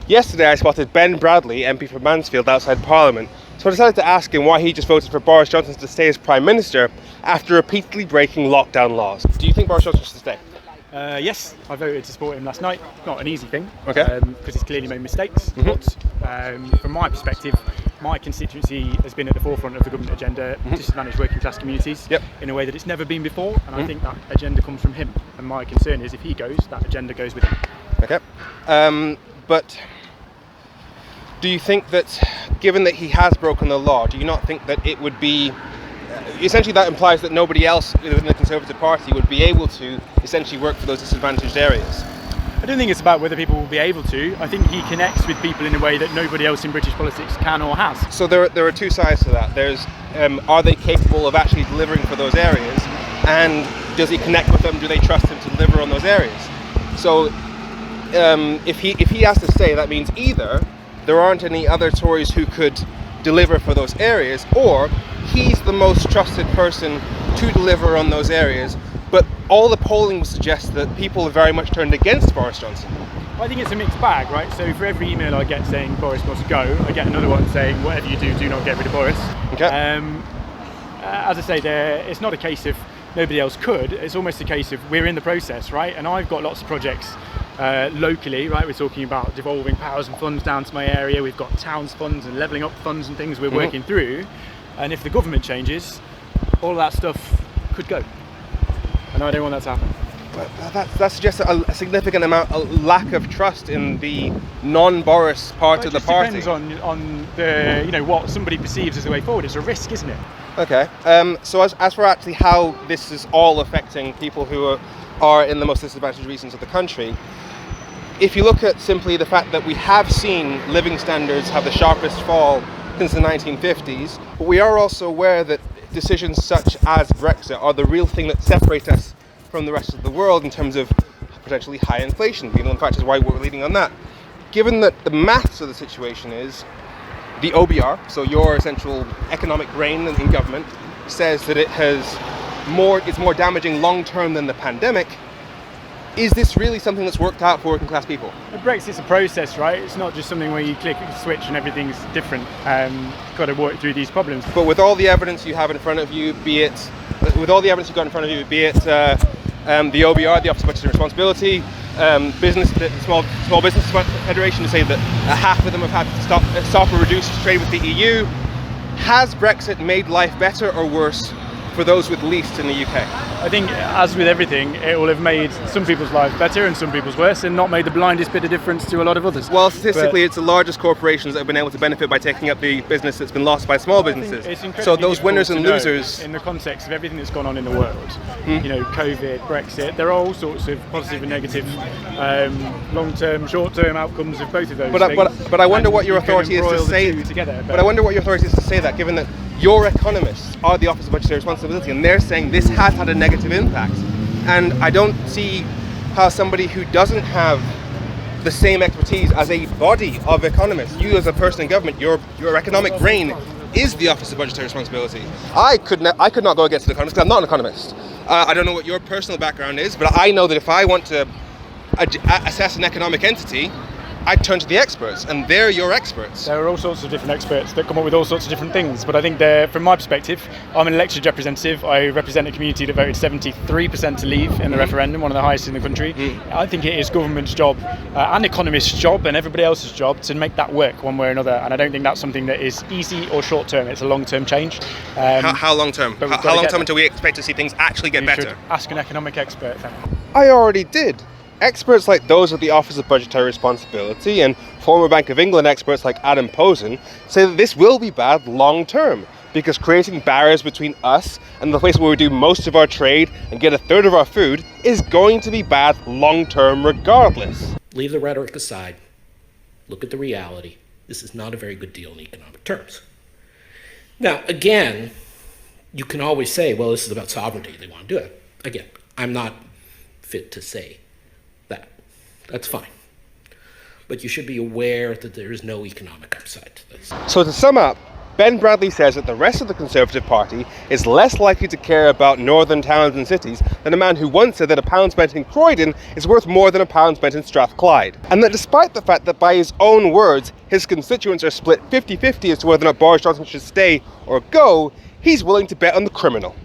Yesterday I spotted Ben Bradley, MP for Mansfield, outside Parliament, so I decided to ask him why he just voted for Boris Johnson to stay as Prime Minister after repeatedly breaking lockdown laws. Do you think Boris Johnson should stay? Yes, I voted to support him last night. Not an easy thing, Okay. Because he's clearly made mistakes. But from my perspective, my constituency has been at the forefront of the government agenda, disadvantaged working class communities, in a way that it's never been before. And I think that agenda comes from him. And my concern is if he goes, that agenda goes with him. Okay. But do you think that, given that he has broken the law, do you not think that it would be... essentially that implies that nobody else within the Conservative Party would be able to essentially work for those disadvantaged areas? I don't think it's about whether people will be able to. I think he connects with people in a way that nobody else in British politics can or has. So there are two sides to that. There's are they capable of actually delivering for those areas, and does he connect with them? Do they trust him to deliver on those areas? So if he has to stay, that means either there aren't any other Tories who could deliver for those areas, or he's the most trusted person to deliver on those areas, but all the polling would suggest that people are very much turned against Boris Johnson. I think it's a mixed bag, right? So for every email I get saying Boris must go, I get another one saying whatever you do not get rid of Boris. Okay. As I say, it's not a case of nobody else could, it's almost a case of we're in the process, right? And I've got lots of projects locally, right? We're talking about devolving powers and funds down to my area. We've got towns funds and levelling up funds and things we're working through. And if the government changes, all of that stuff could go. And I don't want that to happen. But that suggests a significant amount, a lack of trust in the non-Boris part of the party. It depends on the, what somebody perceives as the way forward. It's a risk, isn't it? Okay. So as for actually how this is all affecting people who are in the most disadvantaged regions of the country, if you look at simply the fact that we have seen living standards have the sharpest fall since the 1950s, but we are also aware that decisions such as Brexit are the real thing that separate us from the rest of the world in terms of potentially high inflation. The fact is why we're leading on that. Given that the maths of the situation is the OBR, so your central economic brain in government, says that it's more damaging long term than the pandemic. Is this really something that's worked out for working class people? Brexit's a process, right? It's not just something where you click a switch and everything's different. Got to work through these problems. But with all the evidence you have in front of you, be it the OBR, the Office of Budgetary Responsibility, the Small Business Federation, to say that half of them have had to stop or reduce trade with the EU, has Brexit made life better or worse for those with least in the UK? I think, as with everything, it will have made some people's lives better and some people's worse, and not made the blindest bit of difference to a lot of others. Well, statistically, it's the largest corporations that have been able to benefit by taking up the business that's been lost by small businesses. So those winners and losers, in the context of everything that's gone on in the world, COVID, Brexit, there are all sorts of positive and negative, long-term, short-term outcomes of both of those things. But I wonder what your authority is to say. But I wonder what your authority is to say that, given that your economists are the Office of Budgetary Responsibility, and they're saying this has had a negative impact. And I don't see how somebody who doesn't have the same expertise as a body of economists, you as a person in government, your economic brain is the Office of Budgetary Responsibility. I could not go against an economist because I'm not an economist. I don't know what your personal background is, but I know that if I want to assess an economic entity, I turn to the experts, and they're your experts. There are all sorts of different experts that come up with all sorts of different things, but I think from my perspective, I'm an elected representative. I represent a community that voted 73% to leave in the referendum, one of the highest in the country. I think it is government's job and economists' job and everybody else's job to make that work one way or another, and I don't think that's something that is easy or short term. It's a long term change. How long term? How long term until we expect to see things actually get better? Should ask an economic expert then. I already did. Experts like those at the Office of Budgetary Responsibility and former Bank of England experts like Adam Posen say that this will be bad long term, because creating barriers between us and the place where we do most of our trade and get a third of our food is going to be bad long term regardless. Leave the rhetoric aside. Look at the reality. This is not a very good deal in economic terms. Now, again, you can always say, well, this is about sovereignty. They want to do it. Again, I'm not fit to say that. That's fine. But you should be aware that there is no economic upside to this. So to sum up, Ben Bradley says that the rest of the Conservative Party is less likely to care about northern towns and cities than a man who once said that a pound spent in Croydon is worth more than a pound spent in Strathclyde. And that despite the fact that by his own words, his constituents are split 50-50 as to whether or not Boris Johnson should stay or go, he's willing to bet on the criminal.